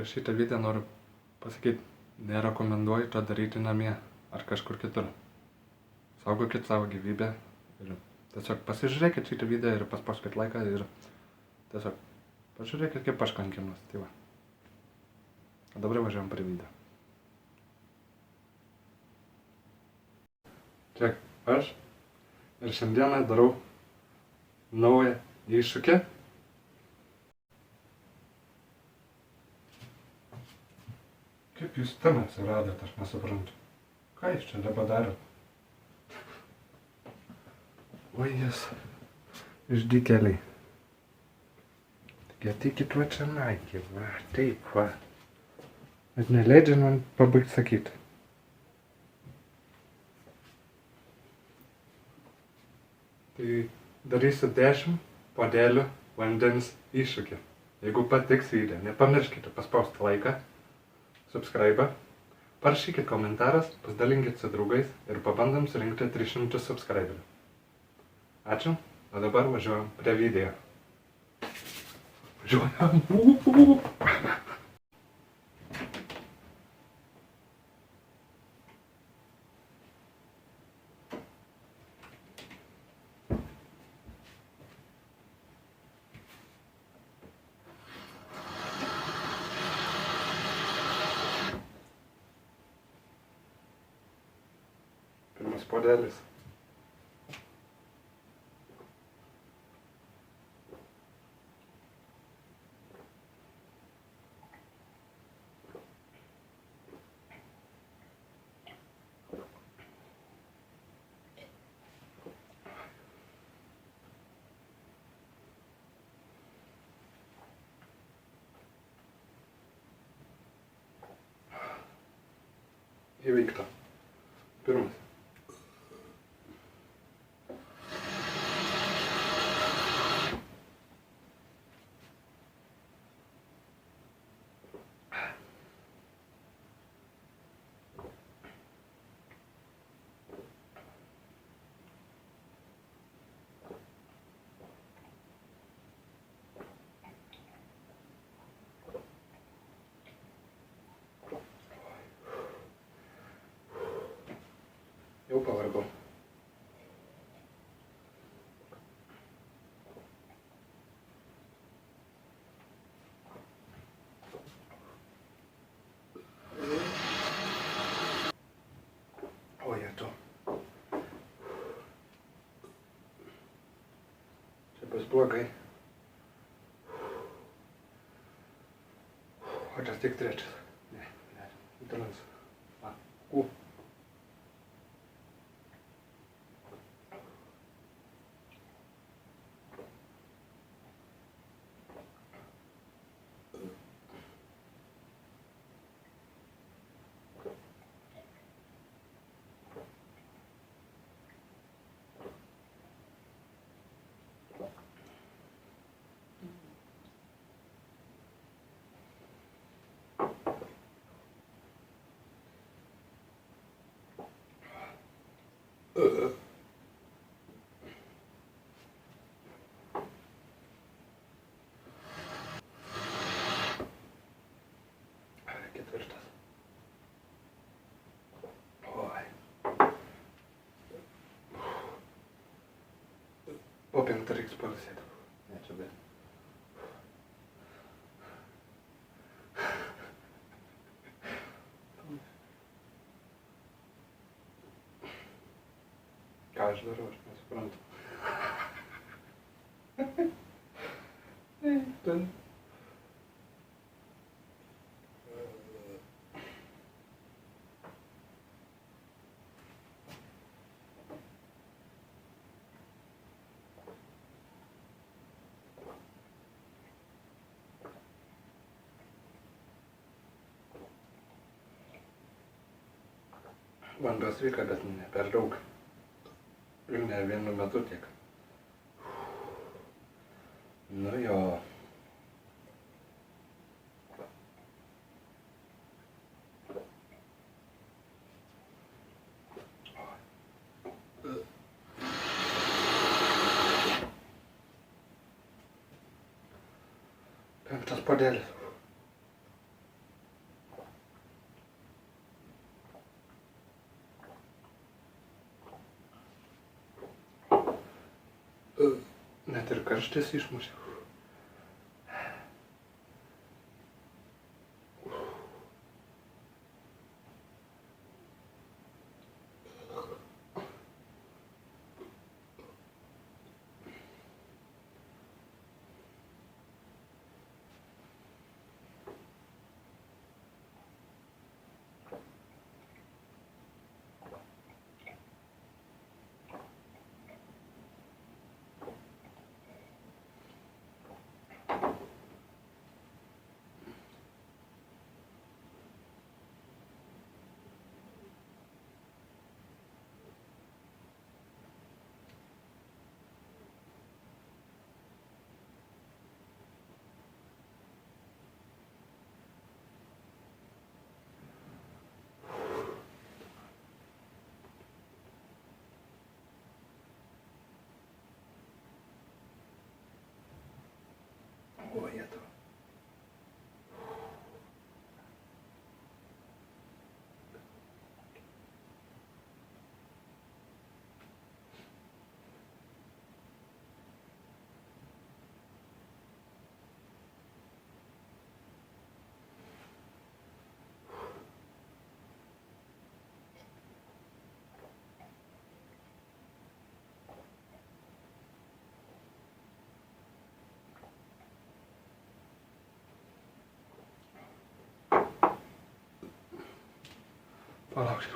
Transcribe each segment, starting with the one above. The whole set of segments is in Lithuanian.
Prieš šitą video noriu pasakyti, nerekomenduoju to daryti namie ar kažkur kitur. Saugokit savo gyvybę ir tiesiog pasižiūrėkit šitą video ir paspauskit laiką ir tiesiog pažiūrėkit, kaip aš kankinuosi. Tai va. O dabar važiuojam prie video. Čia aš ir šiandieną darau naują iššūkį. Kaip jūs ten atsiradot, aš nesuprantu. Ką jūs čia dabar darot? Oi, jas išdykėliai. Taigi ateikit va čia naikį, va, taip va. Bet neleidžia man pabaigti sakyti. Tai darysiu 10 puodelių vandens iššūkį. Jeigu patiks video, nepamirškite paspausti laiką, subscribe, parašykit komentaras, pasidalinkit su draugais ir pabandom surinkti 300 subscriberių. Ačiū, o dabar važiuojam prie video. Važiuojam. Pirmas puodelis. Įveikta. Pirmas. Jau pavargau. O jetu. Čia bus blogai. O čia tik trečias. Ne. Antras. Ku. Ketvirtas. Oi. Po 5 reiks pailsėti. Ne, čia bet. Ką aš darau, aš nesuprantu. Vanduo sveika, bet ne per daug. Ir ne vienu metu tiek. Nu jo. Penktas puodelis. net ir karštis išmušė. O, Jėzau. Palaukit.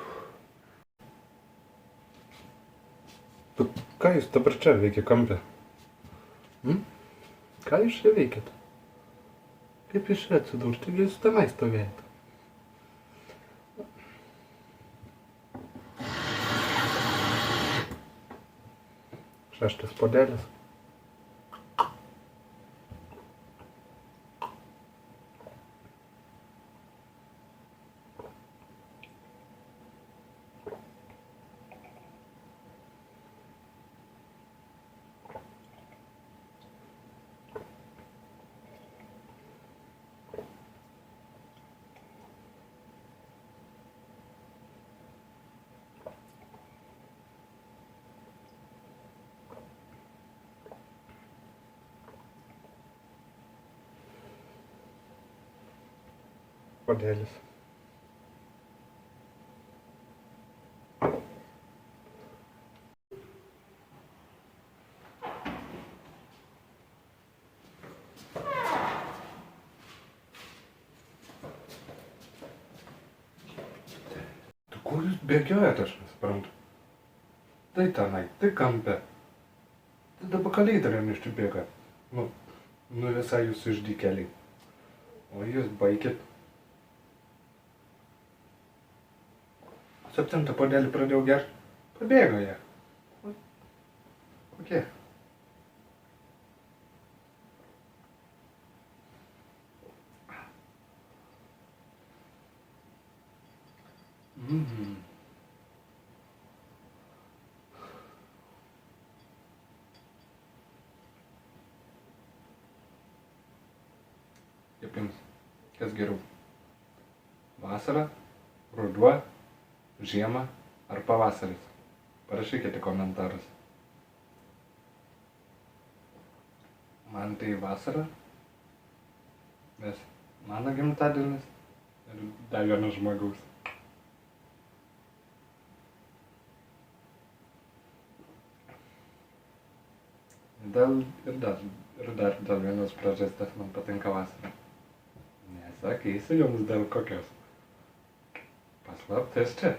Bet ką jūs dabar čia veikia kampe? Ką jūs čia veikiat? Kaip jūs čia atsidūrėte? Taigi jūs tenai stovėjate. Šeštas puodelis. Puodelis. Tu kur jūs bėgiojat, aš nesuprantu. Tai tenai, tai kampe. Tai dabar kalėdarėm iš čia bėga. Nu visai jūs išdykeliai. O jūs baikit. 7 puodelį pradėjau gert. Pabėgo jie. Kokie? Kaip jums? Kas geriau? Vasara, ruduo, žiema ar pavasaris? Parašykite komentarus. Man tai vasara, nes mano gimtadienis ir dar vieno žmogaus. Ir dar dėl vienos priežasties man patinka vasara. Nesakysiu jums dėl kokios. Paslaptis čia.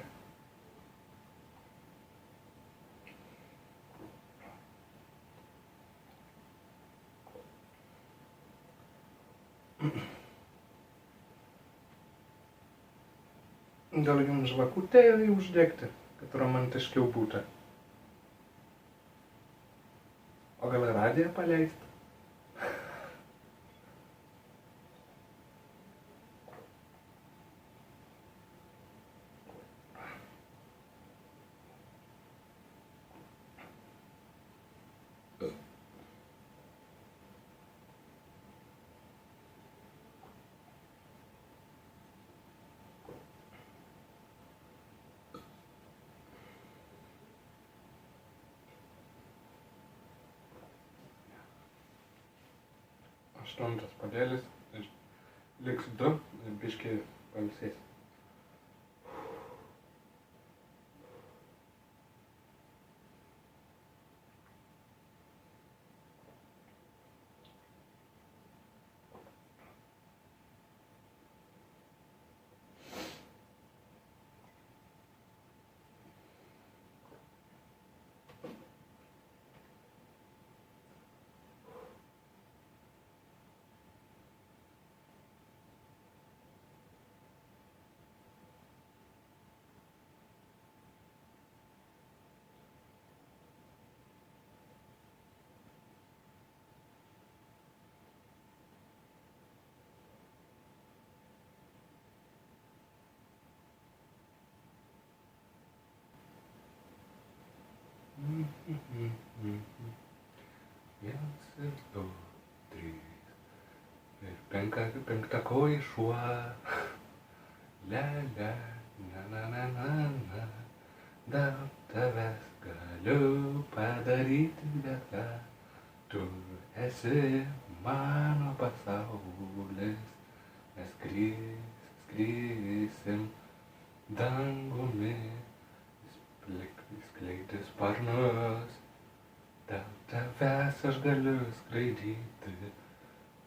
Gal jums žvakutėlį uždegti, kad romantiškiau būtų? O gal radiją paleisti? 8 puodelis ir liks 2 ir biškį pailsės. Vienas ir 2, 3 ir penktakojis šuo. La la, na. Dėl tavęs galiu padaryti bet ką. Tu esi mano pasaulis. Mes skrisim dangumi. Skleidė sparnus. Dėl tavęs aš galiu skraidyti.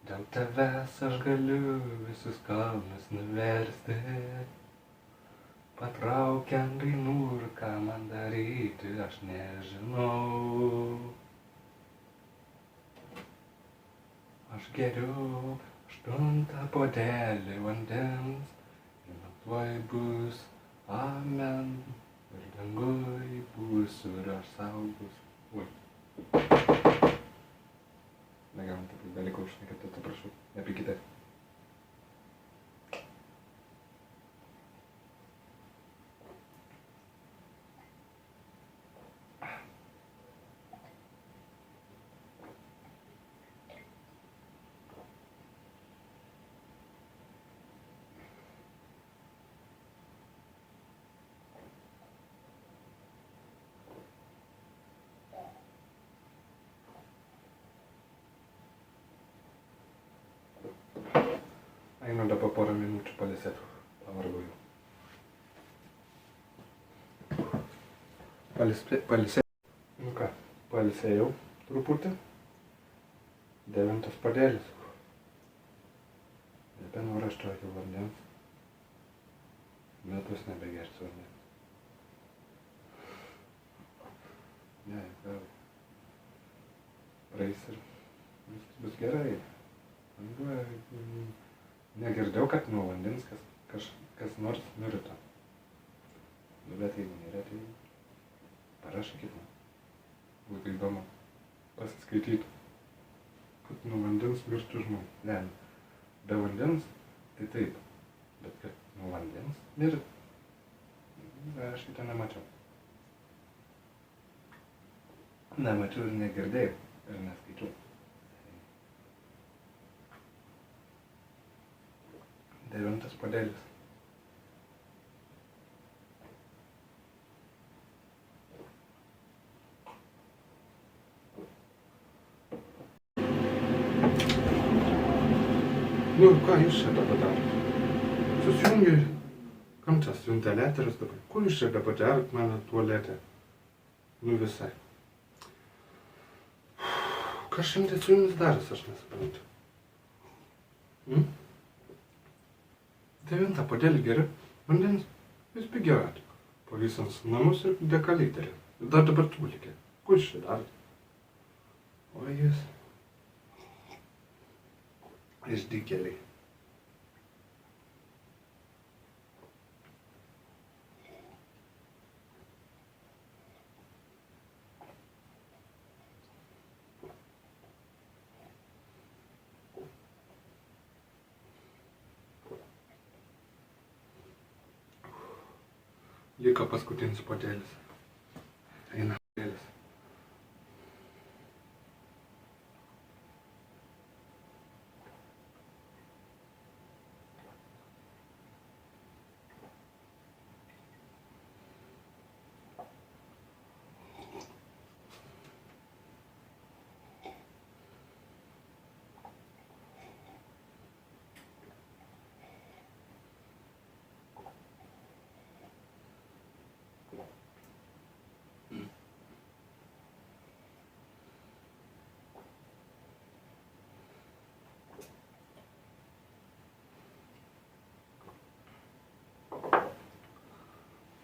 Dėl tavęs aš galiu visus kalnus nuversti. Patraukiant dainų ir ką man daryti, aš nežinau. Aš geriu 8 puodelį vandens ir man tuoj bus amen. Ir danguj būsiu ir aš saugus. Oi. Negalim taip dalykų užšnekėti, atsiprašau, nepykite. Einu dabar porą minučių pailsėti, pavargau jau. Pailsėjau. Nu ką, pailsėjau truputį. 9 puodelis. Nebenoriu aš tokio vandens. Metus nebegersiu vandens. Ne, gal. Praeis ir bus gerai. Negirdėjau, kad nuo vandens kas nors mirtų. Bet jeigu nėra, tai parašykit man. Būtų įdomu pasiskaityti, kad nuo vandens mirtų žmonės. Ne, be vandens, tai taip. Bet kad nuo vandens mirtų, aš šitą nemačiau. Nemačiau ir negirdėjau ir neskaičiau. 9 puodelis. Nu, ką jūs čia dabar darot? Susijungi, kam tas ventiliatorius dabar? Kur jūs čia dabar darot mano tualete? Nu visai. Kas šiandien su jumis daras, aš nesuprantu. 9 puodelį geriu vandens, vis pigiau atiko. Po visams namus ir dekaliterį. Ir dar dabar tulikė. Kur čia darot? O jūs. Išdykėliai. Liko paskutinis puodelis. Eina puodelis.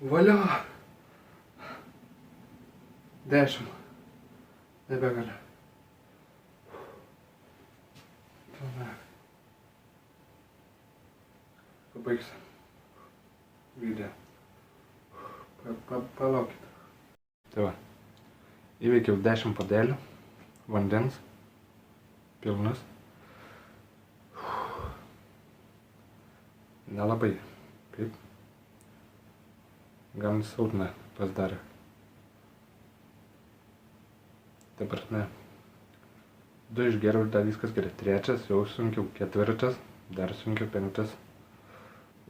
Valio. 10. Nebegaliu. Pabaigsiu video. Palaukit. Tai va. Įveikiau 10 puodelių vandens. Pilnas. Nelabai. Kaip. Gan silpna pasidarė. Dabar ne. 2 išgeriau, dar viskas gerai. 3 jau sunkiau. 4 dar sunkiau. 5.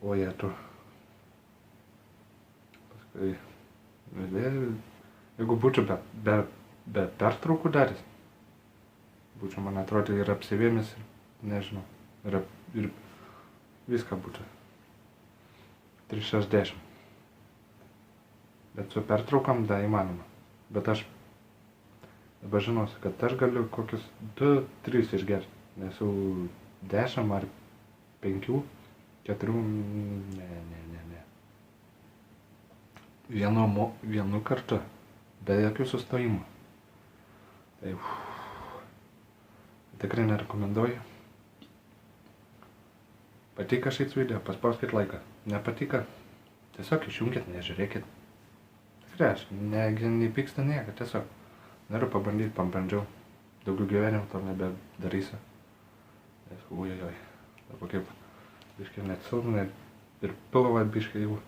O jėtų. Paskui. Jeigu būčiau be pertraukų daręs, būčiau, man atrodo, ir apsivėmęs, ir nežinau, ir viską būtų. 360. Bet su pertraukam da įmanoma. Bet aš dabar žinosiu, kad aš galiu kokius 2-3 išgerti. Nes jau 10 ar 5, 4, ne. Vienu kartu, be jokių sustojimų. Tai tikrai nerekomenduoju. Patiko šis video, paspauskit laiką. Nepatiko, tiesiog išjungkit, nežiūrėkit. Tikrai aš nepyksta nieko, tiesiog noriu pabandyti, pabandžiau. Daugiau gyvenimo to nebedarysiu. Ujojoj, dabar kaip biškai net silpna ir pilva biškai jau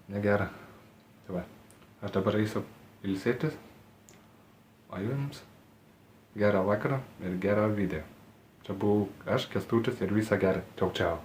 negera. Tai va, aš dabar eisiu ilsėtis, o jums gerą vakarą ir gerą video. Čia buvau aš, Kęstutis, ir visą gerą. Čiau, čiau.